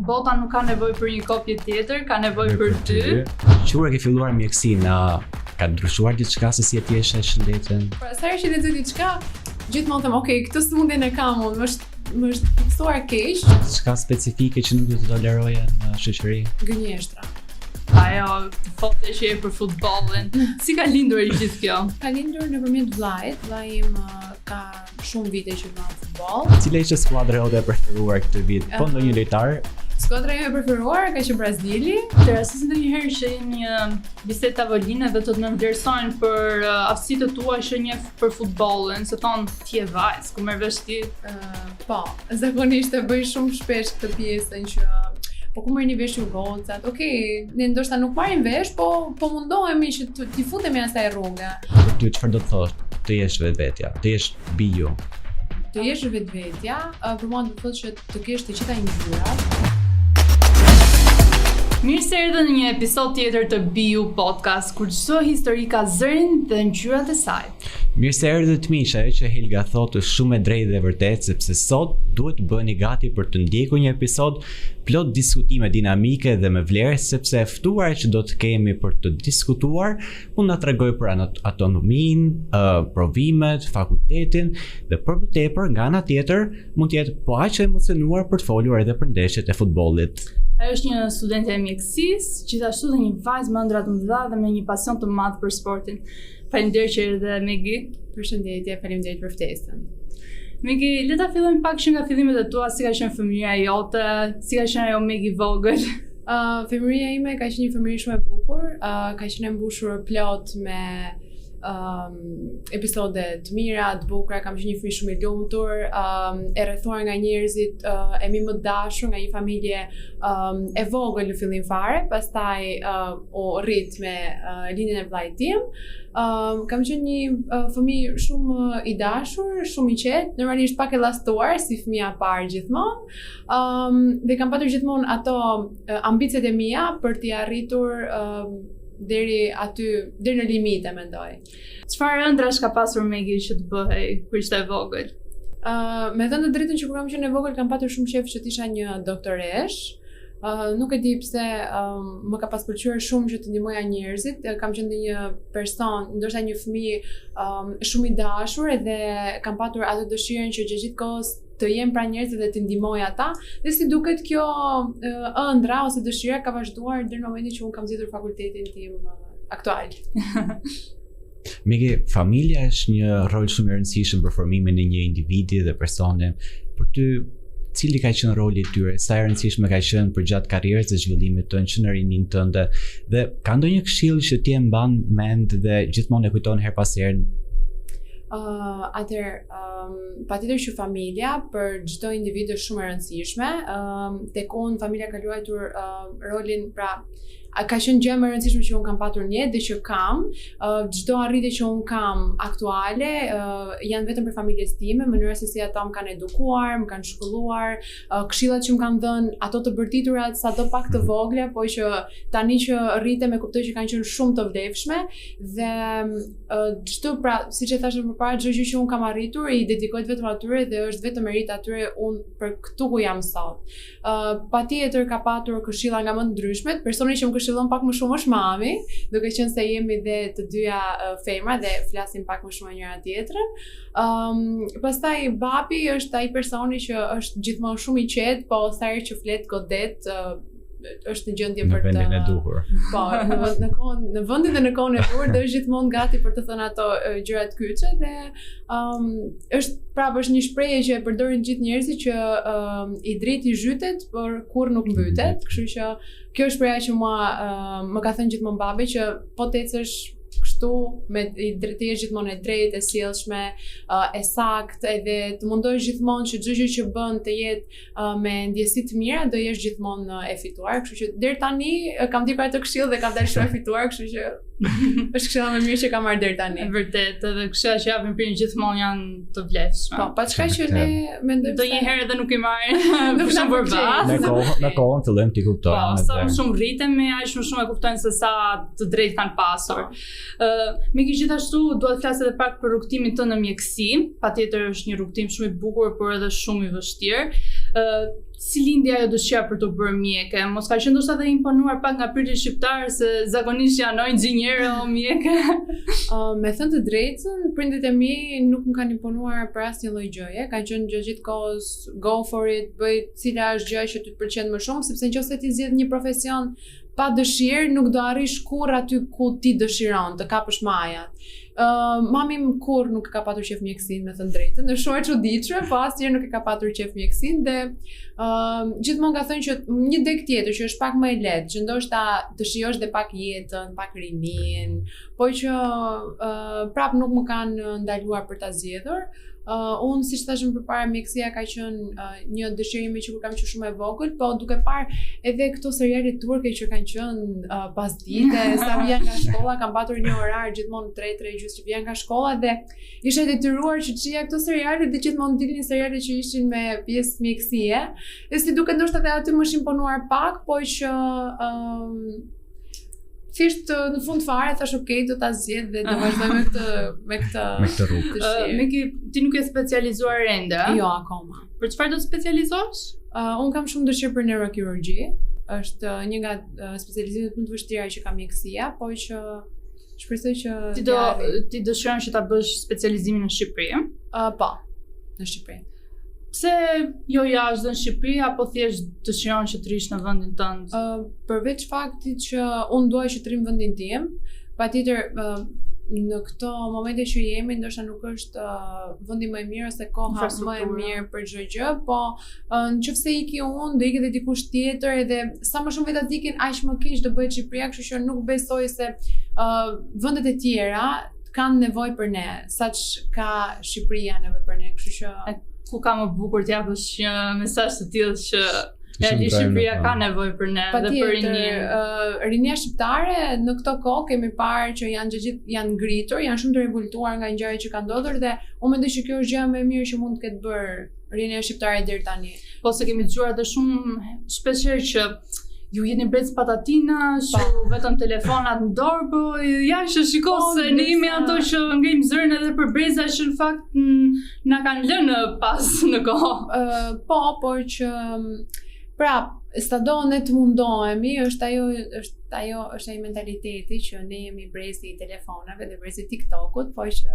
Bota nuk ka nevojë për një kopje tjetër, ka nevojë për ty. Qura ke filluar mjekësinë, ka ndryshuar diçka se si e ti e shëndetën? Pra sa herë që lexoj diçka, gjithmonë them, okay, këtë sëmundjen e kam unë, më është fiksuar keq. Diçka specifike që nuk do të toleroje në shoqëri? Gënjeshtra. Ajo foto që e për futbollin. Si ka lindur e gjithë kjo? Ka lindur nëpërmjet vllajt. Vllai im ka shumë vite që luan futboll. Cila ishte skuadra jote e preferuar këtë vit? Po ndonjë lojtar? Skuadra ime e preferuar ka qenë Brazili. Të rastis ndonjëherë që jeni një bisedë tavoline dhe të të vlerësojnë për aftësitë tua që njeh për futbollin, se thon ti je vajzë, ku merr vesh ti? Po, zakonisht e bëj shumë shpesh këtë pjesën që po ku merrni vesh ju gocat. Okej, ne ndoshta nuk marrim vesh, po mundohemi që t'i futemi asaj rruge. Ty çfarë do të thosh? Të jesh vetvetja, të jesh bio. Të jesh vetvetja, për mua do të thotë që të kesh të gjitha ngjyrat. Mirë se erdhën në një episod tjetër të Biu Podcast, kur çdo histori ka zërin dhe ngjyrat e saj. Mirë se erdhët miq, ajo që Helga thotë është shumë e drejtë dhe e vërtetë, sepse sot duhet të bëheni gati për të ndjekur një episod plot diskutime dinamike dhe me vlerë, sepse e ftuara që do të kemi për të diskutuar mund na tregoj për autonominë, provimet, fakultetin dhe për më tepër nga ana tjetër mund të jetë po aq e emocionuar për të folur edhe për ndeshjet e futbollit. Ajo është një studente e mjekësisë, gjithashtu dhe një vajzë me ëndra të mëdha dhe me një pasion të madh për sportin. Faleminderit që erdhe Megi. Përshëndetje, faleminderit për ftesën. Megi, le ta fillojmë pak që nga fillimet e tua, si ka qenë fëmijëria jote, si ka qenë ajo Megi vogël? Fëmijëria ime ka qenë një fëmijë shumë e bukur, ka qenë e mbushur plot me episode të mira, të bukura, kam qenë një fëmijë shumë i lumtur, e rrethuar nga njerëzit e mi më dashur, nga një familje e vogël në fillim fare, pastaj u rrit me linjën e vllajt tim. Kam qenë një fëmijë shumë i dashur, shumë i qetë, normalisht pak e llastuar si fëmia e parë gjithmonë, dhe kam patur gjithmonë ato ambicet e mia për t'i arritur deri në limite, mendoj. Çfarë ëndrash ka pasur Megi që të bëhej kur ishte e vogël? Me thënë të drejtën që kur kam qenë e vogël kam patur shumë qejf që të isha një doktoresh. Nuk e di pse më ka pas pëlqyer shumë që të ndihmoja njerëzit. Kam qenë një person, ndoshta një fëmijë shumë i dashur dhe kam patur atë dëshirën që gjithë kohës të jem pranë njerëzve dhe të ndihmoj ata. Dhe si duket kjo ëndra ose dëshira ka vazhduar deri në momentin që unë kam zgjedhur fakultetin tim aktual. Megi, familja është një rol shumë i rëndësishëm për formimin e një individi dhe personi. Për ty, cili ka qenë roli i tyre? Sa e rëndësishme ka qenë për gjatë karrierës dhe zhvillimit tënd që në rinin tënde? Dhe ka ndonjë këshill që ti e mban mend dhe gjithmonë e kujton her pas here? Patjetër që familja për çdo individ është shumë e rëndësishme. Tek unë familja ka luajtur rolin, pra ka qenë gjë më e rëndësishme që unë kam patur në jetë dhe që kam. Çdo arritje që unë kam aktuale janë vetëm për familjes time, mënyra se si ata më kanë edukuar, më kanë shkolluar, këshillat që më kanë dhënë, ato të bërtiturat sado pak të vogla, po që tani që rritem e kuptoj që kanë qenë shumë të vlefshme dhe çdo, pra siç e thashë më parë, çdo gjë që unë kam arritur i dedikohet vetëm atyre dhe është vetëm merit atyre unë për këtu ku jam sot. Patjetër ka patur këshilla nga më të ndryshmet, personi që më këshillon pak më shumë është mami, duke qenë se jemi dhe të dyja femra dhe flasim pak më shumë njëra tjetrën. Pastaj babi është ai personi që është gjithmonë shumë i qetë, po sa herë që flet godet është në gjendje për të vendin e duhur. Po, në vendin dhe në kohën e duhur dhe është gjithmonë gati për të thënë ato gjërat kyçe dhe është një shprehje që e përdorin gjithë njerëzit që i drejti zhytet, por kurrë nuk mbytet, kështu që kjo është shprehja që më ka thënë gjithmonë babi që po të ecësh kështu të jesh gjithmonë e drejtë, e sjellshme, e saktë, edhe të mundohesh gjithmonë që çdo gjë që bën të jetë me ndjesi të mira, do jesh gjithmonë e fituar, kështu që deri tani kam ndjekur atë këshill dhe kam dalë shumë e fituar, kështu që është këshilla më mirë që kam marrë deri tani. Vërtet, edhe këshilla që japin pirën gjithmonë janë të vlefshme. Po, pa çka që ne mendojmë ndonjëherë edhe nuk i marrin nuk shumë përballë. Në kohën fillojmë të kuptojmë. Po, sa më shumë rritemi, aq më shumë e kuptojnë se sa të drejtë kanë pasur. Megi, gjithashtu dua të flas edhe pak për rrugtimin tënd në mjekësi. Patjetër është një rrugtim shumë i bukur, por edhe shumë i vështirë. si lindi ajo dëshira për të bërë mjeke? Mos ka qenë ndoshta edhe imponuar pak nga pritjet shqiptare se zakonisht janë o inxhinierë o mjeke? Me thënë të drejtën, prindit e mi nuk më kanë imponuar për asnjë lloj gjëje, kanë qenë gjithë kohës go for it, bëj cila është gjë që ty të pëlqen më shumë, sepse nëse ti zgjedh një profesion pa dëshirë, nuk do arrish kurrë aty ku ti dëshiron, të kapësh majat. Mami më kur nuk e ka patur qef mjekësinë, me thënë drejtën, është shumë e çuditshme, po asnjëherë nuk e ka patur qef mjekësinë dhe gjithmonë ka thënë që një deg tjetër që është pak më e lehtë, që ndoshta dëshirosh dhe pak jetën, pak rinin, po që prap nuk më kanë ndaluar për ta zgjedhur. Unë, si që thashëm përpara, mjekësia ka qenë një dëshirë ime që kur kam qenë shumë e vogël, po duke parë edhe këto seriale turke që kanë qenë pas dite, sa vjen nga shkolla, kam patur një orar gjithmonë 3 gjysmë që vjen nga shkolla dhe isha detyruar që çija këto seriale dhe gjithmonë dilnin seriale që ishin me pjesë mjekësie. Dhe si duket ndoshta edhe aty më është imponuar pak, po që thjesht në fund fare thash okay, do ta zgjedh dhe do vazhdoj me këtë rrugë. Miki, ti nuk je specializuar ende? Jo, akoma. Për çfarë do të specializohesh? Unë kam shumë dëshirë për neurokirurgji. Është një nga specializimet më të vështira që ka mjekësia, po që shpresoj që ti dëshiron që ta bësh specializimin në Shqipëri? Po, në Shqipëri. Pse jo jashtë në Shqipëri, apo thjesht dëshiron që të rish në vendin tënd? Përveç faktit që unë dua që të rim në vendin tim, patjetër në këto momente që jemi, ndoshta nuk është vendi më i mirë ose koha më e mirë për çdo gjë, po nëse iki unë, do ikë edhe dikush tjetër, edhe sa më shumë vetat ikin, aq më keq do bëhet Shqipëria, kështu që nuk besoj se vendet e tjera kanë nevojë për ne, saç ka Shqipëria nevojë për ne, kështu që ku ka më bukur t'japësh një mesazh të tillë që realisht Shqipëria ka nevojë për ne dhe për rinjin. Rinia shqiptare në këto kohë kemi parë që janë ngritur, janë shumë të revoltuar nga ngjarjet që kanë ndodhur dhe unë mendoj që kjo është gjëja më e mirë që mund të ketë bërë rinia shqiptare deri tani. Po se kemi dëgjuar edhe shumë shpeshherë që ju jeni brez patatina, shu vetëm telefonat në dorë, po ja që shiko se ne jemi ato që ngrim zërin edhe për breza që në fakt na kanë lënë pas në kohë. Po, por që prap, stado ne të mundohemi, është ai mentaliteti që ne jemi brezi i telefonave dhe brezi i TikTokut, po që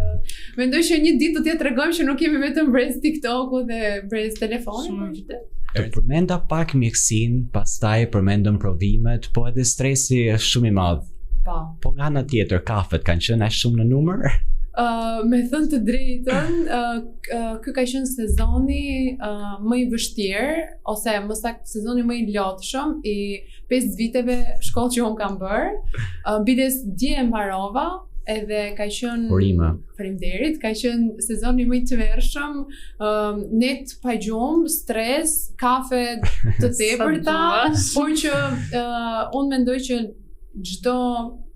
mendoj që një ditë do t'ja tregojmë që nuk jemi vetëm brez TikTokut dhe brez telefonit. Shumë vërtet. Të përmenda pak mjekësinë, pastaj përmendëm provimet, po edhe stresi është shumë i madh. Po nga ana tjetër, kafet kanë qenë aq shumë në numër? Me thënë të drejtën, ky ka qenë sezoni më i vështirë, ose më saktë sezoni më i lodhshëm i 5 viteve shkollë që unë kam bërë. Bides dje e mbarova, edhe ka qenë faleminderit, ka qenë sezoni më i tmerrshëm, net pa gjumë, stres, kafe të tepërta, por që unë mendoj që çdo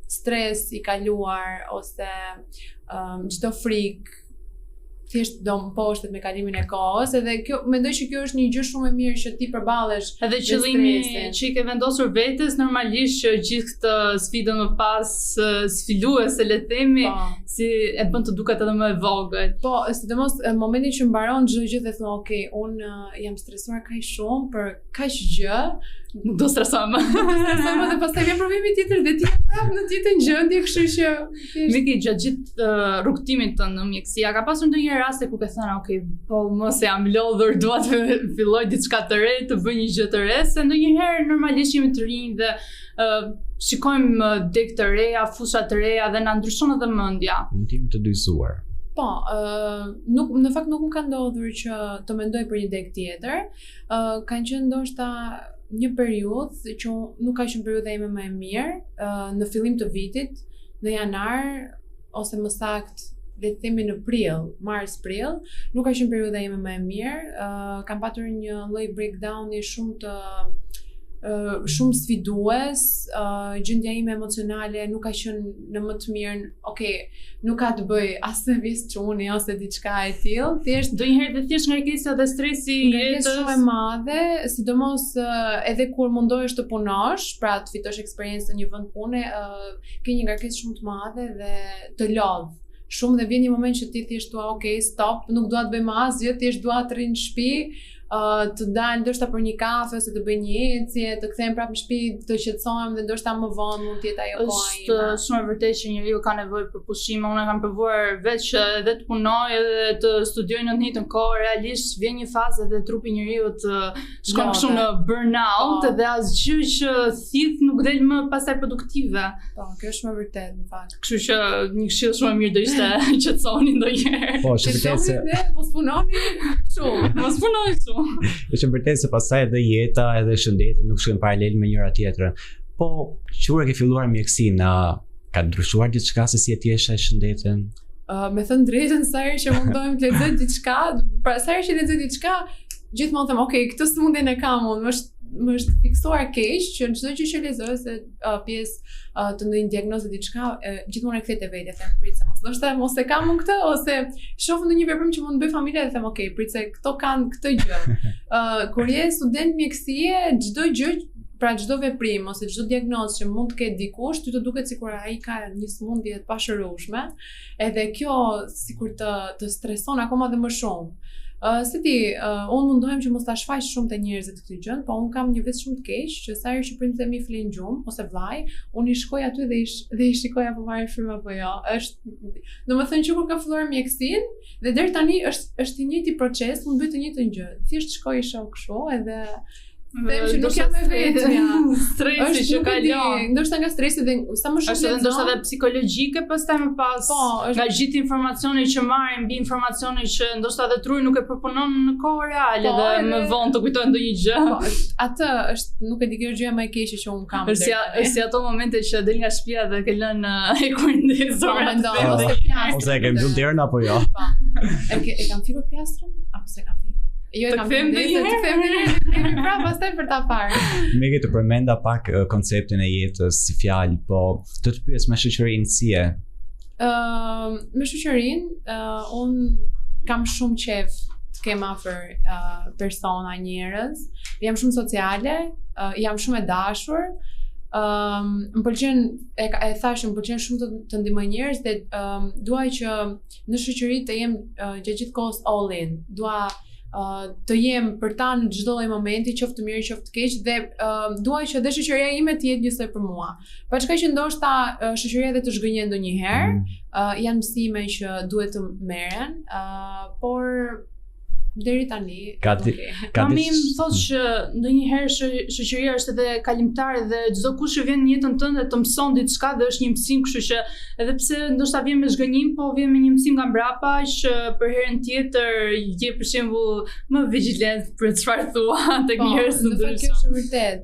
stres i kaluar ose çdo frikë thjesht do mposhtet me kalimin e kohës, edhe kjo mendoj që kjo është një gjë shumë e mirë që ti përballesh. Edhe qëllimi që i ke vendosur vetes normalisht që gjithë këtë sfidën më pas sfiluese le të themi, si e bën të duket edhe më e vogël. Po, sidomos në momentin që mbaron çdo gjë dhe thon, okay, unë jam stresuar kaq shumë për kaq gjë, nuk do stresohem. Dhe pastaj vjen provimi tjetër dhe ti prapë në tjetër gjendje, kështu që Miki, gjatë gjithë rrugtimit të në mjekësi, ka pasur ndonjë raste ku ke thënë, okay, po mos e jam lodhur, dua të filloj diçka të re, të bëj një gjë të re, se ndonjëherë normalisht jemi të rinj dhe shikojmë deg të reja, fusha të reja dhe na ndryshon edhe mendja. Mund të jemi të dyzuar. Po, në fakt nuk më ka ndodhur që të mendoj për një deg tjetër. Kanë qenë ndoshta një periudhë që nuk ka qenë periudha ime më e mirë, në fillim të vitit, në janar ose më saktë le të themi në prill, mars-prill, nuk ka qenë periudha ime më e mirë. Kam patur një lloj breakdowni shumë sfidues, gjendja ime emocionale nuk ka qenë në më të mirën, nuk ka të bëj as me visçuni ose diçka e tillë, thjesht ndonjëherë dhe thjesht ngarkesa dhe stresi i jetës shumë e madhe, sidomos edhe kur mundohesh të punosh, pra të fitosh eksperiencë në një vend pune, ke një ngarkesë shumë të madhe dhe të lodh shumë dhe vjen një moment që ti thjesht thua, stop, nuk dua të bëj më asgjë, thjesht dua të rri në shtëpi. të dalë ndoshta për një kafe ose të bëj një ecje, të kthehen prapë në shtëpi, të qetësohem dhe ndoshta më vonë mund të jetë ajo koha ime. Është shumë e vërtetë që njeriu ka nevojë për pushim. Unë kam provuar veç edhe të punoj edhe të studioj në të njëjtën kohë, realisht vjen një fazë dhe trupi i njeriu të shkon kështu në burnout dhe asgjë që thith nuk del më pastaj produktive. Po, kjo është më vërtet në fakt. Kështu që një këshill shumë e mirë do ishte qetësoni ndonjëherë. Po, është vërtet se mos punoni shumë, mos punoj shumë. është vërtet se pastaj edhe jeta edhe shëndeti nuk shkojnë paralel me njëra tjetrën. Po, çfarë ke filluar mjekësinë, ka ndryshuar diçka se si e ti e shëndetin? Me thënë drejtën, sa herë që mundohem të lexoj diçka, pra sa herë që lexoj diçka, gjithmonë them, okay, këtë sëmundjen e kam unë, më është fiksuar keq që çdo gjë që lexoj ose pjesë të ndonjë diagnoze diçka, gjithmonë e kthej te vetja, them prit se mos e kam unë këtë ose shoh ndonjë veprim që mund të bëj familja dhe them, okay, prit se këto kanë këtë gjë. Kur je student mjekësie, çdo gjë, pra çdo veprim ose çdo diagnozë që mund të ketë dikush, ty të duket sikur ai ka një sëmundje të pashërueshme, edhe kjo sikur të streson akoma dhe më shumë. Se ti, unë mundohem që mos ta shfaq shumë të njerëzit këtë gjën, po unë kam një vetë shumë të keq, që sa herë që prindërit mi flen gjumë ose vllai, unë i shkoj aty dhe i shikoj apo marrin frymë apo jo. Domethënë që kur ka filluar mjekësinë, dhe deri tani është i njëjti proces, mund bëj të njëjtën gjë. Thjesht shkoj i shoh kështu edhe them që nuk jam e vetmja. Stresi që kalon. Ndoshta nga stresi dhe sa më shumë është ndoshta edhe psikologjike pastaj më pas. Po, nga gjithë informacioni që marrim, mbi informacioni që ndoshta edhe trupi nuk e përpunon në kohë reale dhe më vonë të kujtojnë ndonjë gjë. Po, atë është nuk e di, kjo gjëja më e keqe që un kam. Është si ato momente që del nga shtëpia dhe ke lënë ekurnizor ose e ke mbyll derën apo jo? E kam fikur pjastrën apo se kam fikur? Jo, e kam kemi pra pastaj për ta parë. Me ke të përmenda pak konceptin e jetës si fjalë, po të pyes me shoqërinë si e? Me shoqërinë, unë kam shumë qef të kem afër persona, njerëz, jam shumë sociale, jam shumë e dashur, më pëlqen, e thash, më pëlqen shumë të ndihmoj njerëz dhe dua që në shoqëri të jem gjatë kohës all in. Dua të jem për ta në çdo lloj momenti, qoftë të mirë, qoftë të keq, dhe dua që dhe shoqëria ime të jetë njësoj për mua. Paçka që ndoshta shoqëria dhe të zhgënjen ndonjëherë, janë mësime që duhet të merren, por deri tani mami më thotë që ndonjëherë shoqëria është edhe kalimtare dhe çdo kush që vjen në jetën tënde të mëson diçka dhe është një mësim, kështu që edhe pse ndoshta vjen me zhgënjim, po vjen me një mësim nga mbrapa që për herën tjetër je për shembull më vigjilent për çfarë thua tek njerëz të ndryshëm. Kjo është vërtet.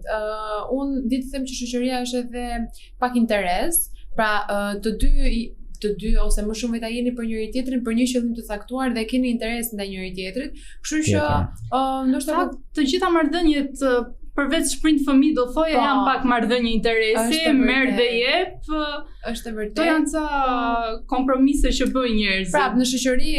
Unë di të them që shoqëria është edhe pak interes, pra të dy ose më shumë vetë jeni për njëri tjetrin për një qëllim të caktuar dhe keni interes ndaj njëri tjetrit. Kështu që ndoshta të gjitha marrëdhëniet përveç shprind fëmijë do thoja janë pak marrëdhënie interesi, merr dhe jep. Është vërtet. To janë ca kompromise që bëjnë njerëzit. Prap në shoqëri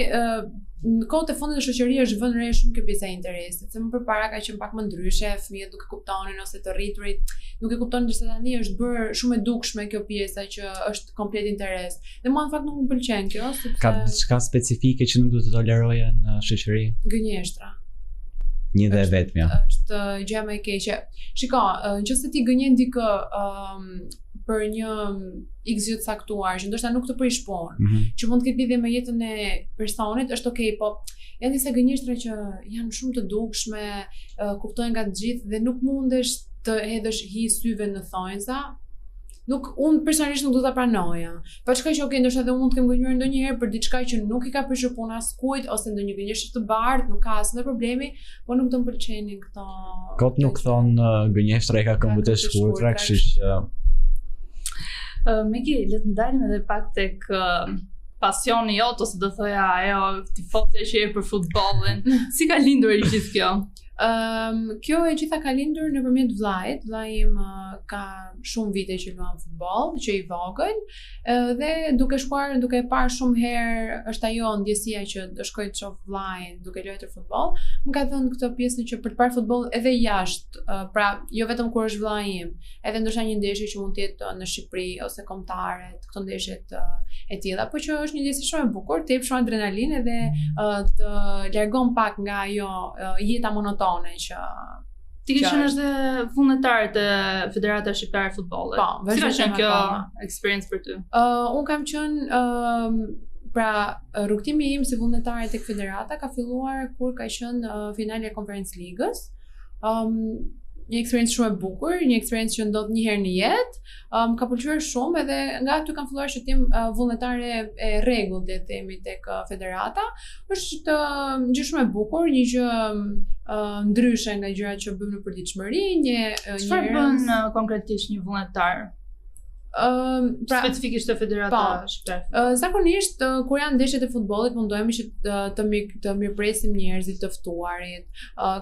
në kohët e fundit në shoqëri është vënë re shumë kjo pjesa e interesit, se më përpara ka qenë pak më ndryshe, fëmijët nuk e kuptonin ose të rriturit nuk e kuptonin, ndërsa tani është bërë shumë e dukshme kjo pjesa që është komplet interes. Dhe mua në fakt nuk më pëlqen kjo, sepse ka diçka specifike që nuk do të toleroje në shoqëri? Gënjeshtra. Një dhe vetmja. Është gjë më e keqe. Shiko, nëse ti gënjen dikë për një x gjë të caktuar, që ndoshta nuk të prish punë, që mund të ketë lidhje me jetën e personit, është okay, po janë disa gënjeshtra që janë shumë të dukshme, kuptohen nga të gjithë dhe nuk mundesh të hedhësh hi syve në thonjza. Unë personalisht nuk do ta pranoja. Paçka që okay, ndoshta edhe unë mund të kem gënjur ndonjëherë për diçka që nuk i ka prishur puna askujt ose ndonjë gënjeshtër të bardhë, nuk ka asnjë problemi, po nuk do më pëlqenin këto. Kot nuk thon gënjeshtra e ka këmbët e shkurtra, kështu që Megi, le të ndalim edhe pak tek pasioni jot, ose do thoja ajo tifozja që je për futbollin. Si ka lindur i gjithë kjo? Kjo e gjitha ka lindur nëpërmjet vllajit. Vllai im ka shumë vite që luan futboll, që i vogël, dhe duke shkuar, duke parë shumë herë, është ajo ndjesia që do shkoj të shoh vllajin duke luajtur futboll. Më ka thënë këtë pjesën që për të parë futboll edhe jashtë, pra jo vetëm kur është vllai im, edhe ndoshta një ndeshje që mund të jetë në Shqipëri ose kombëtare, këto ndeshjet e tilla, por që është një ndjesë shumë e bukur, të jep shumë adrenalinë dhe të largon pak nga ajo jeta monotone që Ti ke qenë edhe vullnetar të Federatës Shqiptare e Futbollit. Po, si ka qenë kjo experience për ty? Unë kam qenë pra rrugtimi im si vullnetare tek Federata ka filluar kur ka qenë finalja e Conference Ligës. Një experience shumë e bukur, një experience që ndodh një herë në jetë, ka pëlqyer shumë edhe nga aty kam filluar që tim vullnetare e rregullt, le të themi, tek Federata. Është gjë shumë e bukur, një gjë ndryshe nga gjërat që bëjmë në përditshmëri, çfarë bën konkretisht një vullnetar? Pra, specifikisht të Federata Shqiptare. Zakonisht kur janë ndeshjet e futbollit mundohemi që të mirëpresim njerëzit të ftuarit.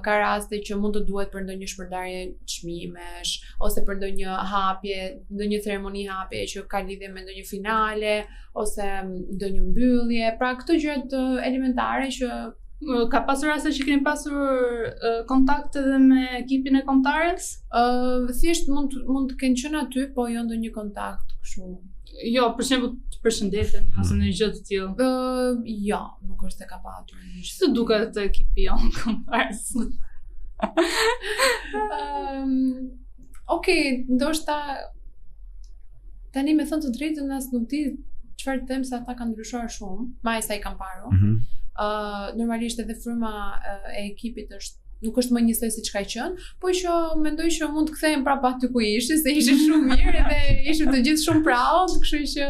Ka raste që mund të duhet për ndonjë shpërndarje çmimesh ose për ndonjë hapje, ndonjë ceremoni hapje që ka lidhje me ndonjë finale ose ndonjë mbyllje. Pra këto gjëra elementare që ka pasur raste që keni pasur kontakt edhe me ekipin e kombëtarës? Thjesht mund të kenë qenë aty, po jo ndonjë kontakt kështu. Jo, për shembull të përshëndeten ose ndonjë gjë të tillë. Jo, nuk është e ka patur. Si duket ekipi jon kombëtarës? Okej, ndoshta tani me thënë të drejtën as nuk di çfarë të them se ata kanë ndryshuar shumë, më sa I kam parë. Normalisht edhe fryma e ekipit nuk është më njësoj siç ka qenë, po që mendoj që mund të kthehen prapë aty ku ishin, se ishin shumë mirë dhe ishin të gjithë shumë proud, kështu që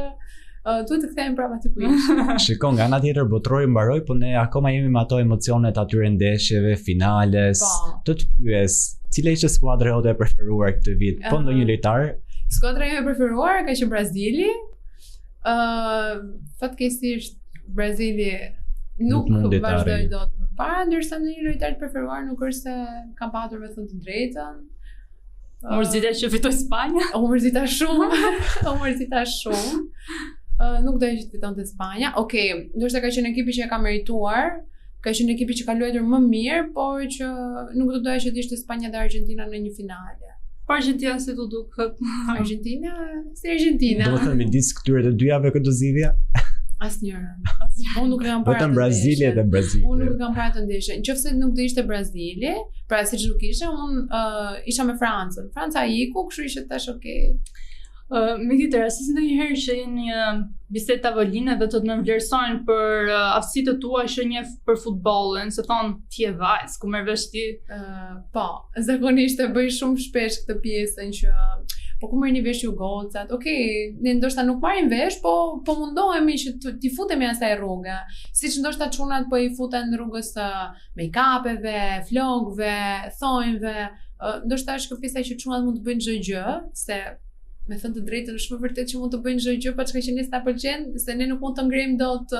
duhet të kthehen prapë aty ku ishin. Shikon, nga ana tjetër botrori mbaroi, po ne akoma jemi me ato emocionet atyre ndeshjeve, finales. Të pyes, cila ishte skuadra jote e preferuar këtë vit? Po ndonjë lojtar? Skuadra ime e preferuar ka qenë Brazili. Fatkeqësisht Brazili nuk vazhdoi dot më parë, ndërsa ndonjë lojtar të preferuar nuk është se kam patur me thënë të drejtën. U mërzita që fitoi Spanja? U mërzita shumë. Nuk doja që të fitonte Spanja. Okej, ndoshta ka qenë ekipi që e ka merituar, ka qenë ekipi që ka luajtur më mirë, por që nuk do doja që të ishte Spanja dhe Argentina në një finale. Po Argentina si të duket? Argentina, si Argentina. Do të thënë midis këtyre të dyjave këtë zgjidhje? Asnjëra. Unë nuk e kam parë. Vetëm Brazili dhe Brazili. Unë nuk e kam parë të ndeshje. Nëse nuk do ishte Brazili, pra siç nuk ishte, unë isha me Francën. Franca iku, kështu ishte tash okay. Miki të rastis ndonjëherë që jeni një bisedë tavoline dhe të më vlerësojnë për aftësitë tua që njeh për futbollin, se thon ti je vajzë, ku merr vesh ti? Po, zakonisht e bëj shumë shpesh këtë pjesën që po ku merrni vesh ju gocat. Okej, ne ndoshta nuk marrim vesh, po mundohemi që t'i futemi asaj rruge. Siç ndoshta çunat po I futen rrugës make-upeve, flogëve, thonjve. Ndoshta është kjo pjesa që çunat mund të bëjnë çdo gjë, se me thënë të drejtën është më vërtet që mund të bëjnë çdo gjë, paçka që ne s'na pëlqen, se ne nuk mund të ngrejmë dot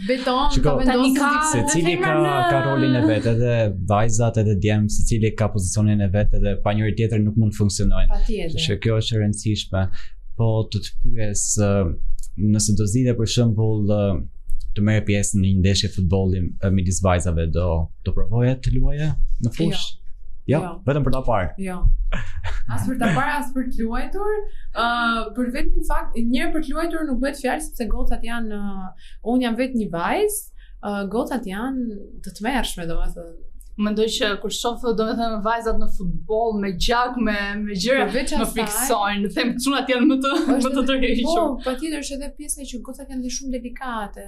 beton, secili ka rolin e vet, edhe vajzat edhe djem, secili ka pozicionin e vet edhe pa njëri tjetër nuk mund të funksionojnë. Patjetër. Që kjo është e rëndësishme. Po të pyes, nëse do zgjidhe për shembull të merr pjesë në një ndeshje futbolli midis vajzave, do provoje të luaje në fushë? Jo, vetëm për ta parë. Jo. As për ta parë, as për të luajtur. Për vetëm fakt, njëherë për të luajtur nuk bëhet fjalë sepse gocat janë, unë jam vetë një vajzë, gocat janë të tmerrshme, domethënë. Mendoj që kur shoh domethënë vajzat në futboll me gjak, me gjëra më friksojnë, them çunat janë më të tërhequr. Po, patjetër është edhe pjesa që gocat janë shumë delikate,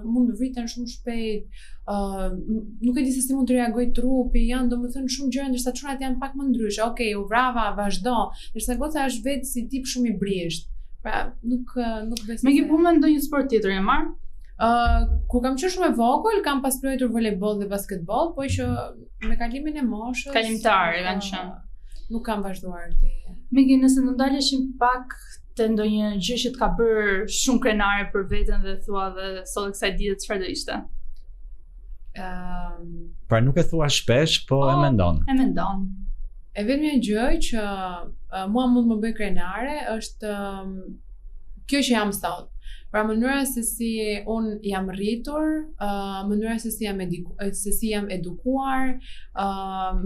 mund të vriten shumë shpejt. Nuk e di se si mund të reagojë trupi, janë domethënë shumë gjëra, ndërsa çunat janë pak më ndryshe. Okej, u vrava, vazhdo. Ndërsa goca është vetë si tip shumë I brisht. Pra, nuk besoj. Me ke punë ndonjë sport tjetër e marr? Kur kam qenë shumë e vogël, kam pas luajtur volejboll dhe basketboll, po që me kalimin e moshës kalimtar kanë qenë. Nuk kam vazhduar ti. Miki, nëse do ndaleshim pak te ndonjë gjë që të ka bërë shumë krenare për veten dhe thua dhe sot kësaj dite çfarë do ishte? Pra nuk e thua shpesh, po e mendon. E mendon. E vetmja gjë që mua mund më bëj krenare është kjo që jam sot. Pra mënyra se si un jam rritur, mënyra se si jam edukuar,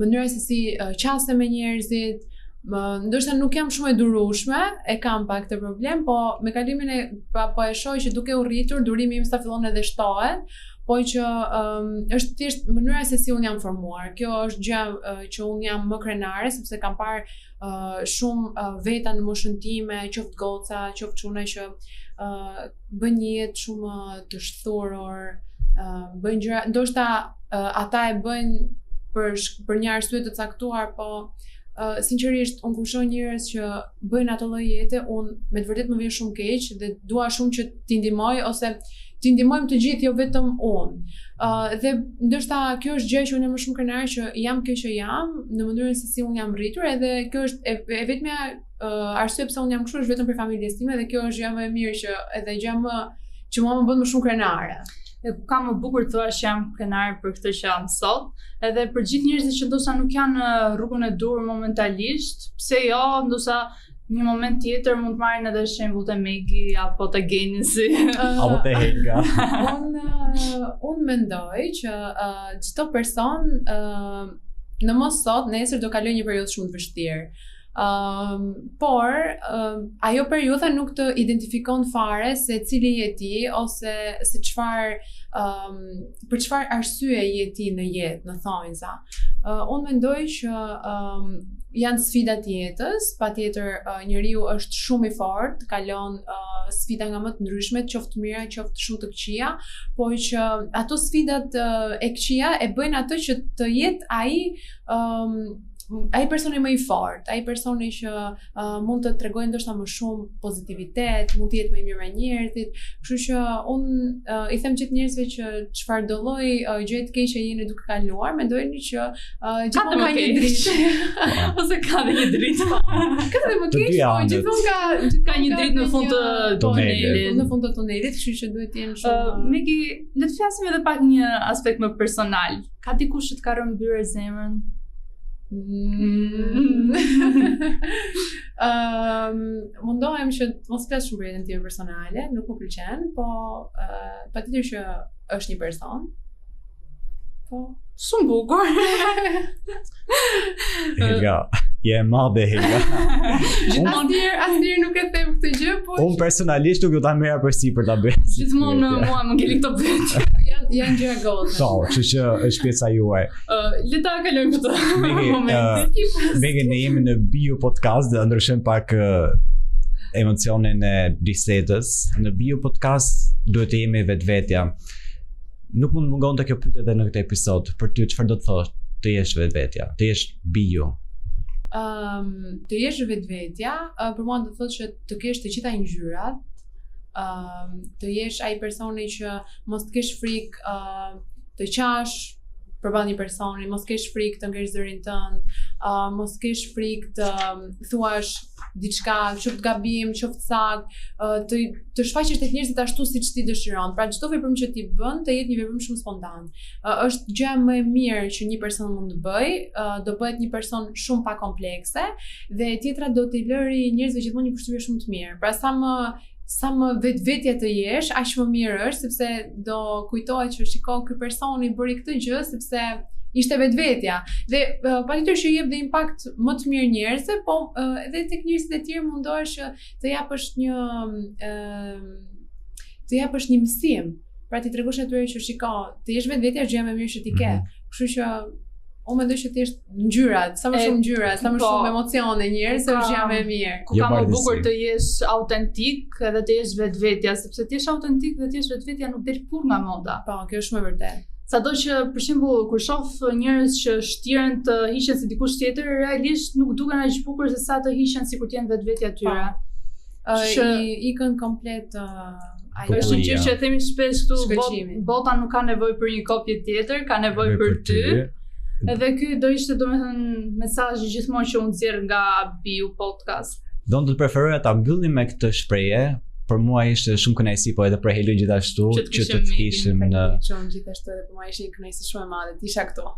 mënyra se si qasem me njerëzit. Ndoshta nuk jam shumë e durueshme, e kam pak këtë problem, po me kalimin po e shoh që duke u rritur, durimi im sa fillon edhe shtohet, po që është thjesht mënyra se si un jam formuar. Kjo është gjë që un jam më krenare sepse kam parë shumë veta në moshën time, qoftë goca, qoftë çuna që bën një jetë shumë të shthurur, bëjnë gjëra, ndoshta ata e bëjnë për një arsye të caktuar, po sinqerisht unë kur shoh njerëz që bëjnë ato lloj jete, unë me të vërtetë më vjen shumë keq dhe dua shumë që t'i ndihmoj ose t'i ndihmojmë të gjithë, jo vetëm unë. Dhe ndoshta kjo është gjë që unë jam më shumë krenare që jam kjo që jam në mënyrën se si unë jam rritur, edhe kjo është e vetmja arsye pse unë jam kështu është vetëm për familjes time dhe kjo është gjë më e mirë që edhe gjë që mua më bën më shumë krenare. E ka më bukur të thuash që jam krenare për këtë që jam sot, edhe për gjithë njerëzit që ndoshta nuk janë rrugën e dur momentalisht, pse jo, ndoshta një moment tjetër mund të marrin edhe shembull të Megi apo të Genisi apo të Helga. Unë mendoj që çdo person në mos sot, nesër do kaloj një periudhë shumë të vështirë. Por ajo periudha nuk të identifikon fare se cili je ti ose se për çfarë arsye je ti në jetë, në thonjza. Unë mendoj që janë sfidat jetës, patjetër njeriu është shumë i fortë, kalon sfida nga më të ndryshmet, qoftë mira, qoftë shumë të këqija, por që ato sfidat e këqija e bëjnë atë që të jetë ai personi më i fortë, ai personi që mund të tregojë ndoshta më shumë pozitivitet, mund të jetë më i mirë me njerëzit. Kështu që unë i them gjithë njerëzve që çfarëdo lloj gjëje të keqe jeni duke kaluar, mendojeni që gjithmonë ka një dritë. Ose ka dhe një dritë. Ka dhe më keq, po gjithmonë ka një dritë në fund të tunelit. Në fund të tunelit, kështu që duhet të jenë shumë. Megi, le të flasim edhe pak një aspekt më personal. Ka dikush që të ka rëmbyer zemrën? Mundohem që mos flas shumë për jetën time personale, nuk më pëlqen, po patjetër që është një person. Po shumë bukur. Helga, je e madhe Helga. Asnjëherë nuk e them këtë gjë, po unë personalisht nuk do ta merra përsipër ta bëj. Gjithmonë mua më ngeli këto pyetje. Janë gjëra gollë. Po, kështu që është pjesa juaj. Le ta kalojmë këtë moment. Megi, ne jemi në Bio Podcast dhe ndryshojmë pak emocionin e bisedës. Në Bio Podcast duhet të jemi vetvetja. Nuk mund mungonte kjo pyetje edhe në këtë episod. Për ty çfarë do të thosh? Të jesh vetvetja, të jesh bio. Të jesh vetvetja, për mua do të thotë që të kesh të gjitha ngjyrat, të jesh ai personi që mos të kesh frikë të qash përballë një personi, mos kesh frikë të ngresh zërin tënd, mos kesh frikë të thuash diçka, qoftë gabim, qoftë sakt, të shfaqesh tek njerëzit ashtu siç ti dëshiron. Pra çdo veprim që ti bën të jetë një veprim shumë spontan. Është gjëja më e mirë që një person mund të bëjë, do bëhet një person shumë pa komplekse dhe tjetra do t'i lëri njerëzve gjithmonë një përshtypje shumë të mirë. Pra sa më vetvetja të jesh, aq më mirë është, sepse do kujtohet që shiko, ky personi bëri këtë gjë sepse ishte vetvetja. Dhe patjetër që jep dhe impakt më të mirë njerëzve, po edhe tek njerëzit e tjerë mundohesh që të japësh një mësim. Pra ti tregosh atyre që shiko, të jesh vetvetja është gjëja më e mirë që ti ke. Kështu që unë mendoj që thjesht ngjyrat, sa më shumë ngjyra, sa më shumë emocione njerëz, është gjëja më e mirë. Ku ka më bukur të jesh autentik edhe të jesh vetvetja, sepse të jesh autentik dhe të jesh vetvetja nuk del kurrë nga moda. Po, kjo është më vërtet. Sado që për shembull kur shoh njerëz që shtiren të hiqen si dikush tjetër, realisht nuk duken aq bukur se sa të hiqen sikur të jenë vetvetja e tyre. Ikën komplet është një gjë që e themi shpesh këtu, bota nuk ka nevojë për një kopje tjetër, ka nevojë për ty. Edhe ky do ishte domethënë mesazhi gjithmonë që unë nxjerr nga Bio Podcast. Do të preferoja ta mbyllim me këtë shprehje, për mua ishte shumë kënaqësi, po edhe për Helin gjithashtu që të kishim në Shumë gjithashtu edhe për mua ishte një kënaqësi shumë e madhe të isha këtu.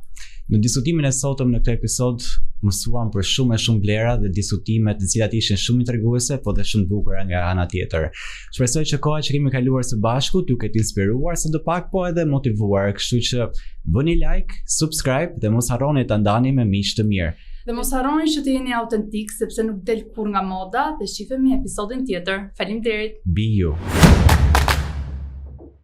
Në diskutimin e sotëm në këtë episod mësuam për shumë vlera dhe diskutime të cilat ishin shumë intriguese, po dhe shumë të bukura nga ana tjetër. Shpresoj që koha që kemi kaluar së bashku t'ju ketë inspiruar së pak, po edhe motivuar, kështu që bëni like, subscribe dhe mos harroni ta ndani me miq të mirë. Dhe mos harroni që të jeni autentik sepse nuk del kur nga moda dhe shifemi episodin tjetër. Faleminderit. Be you.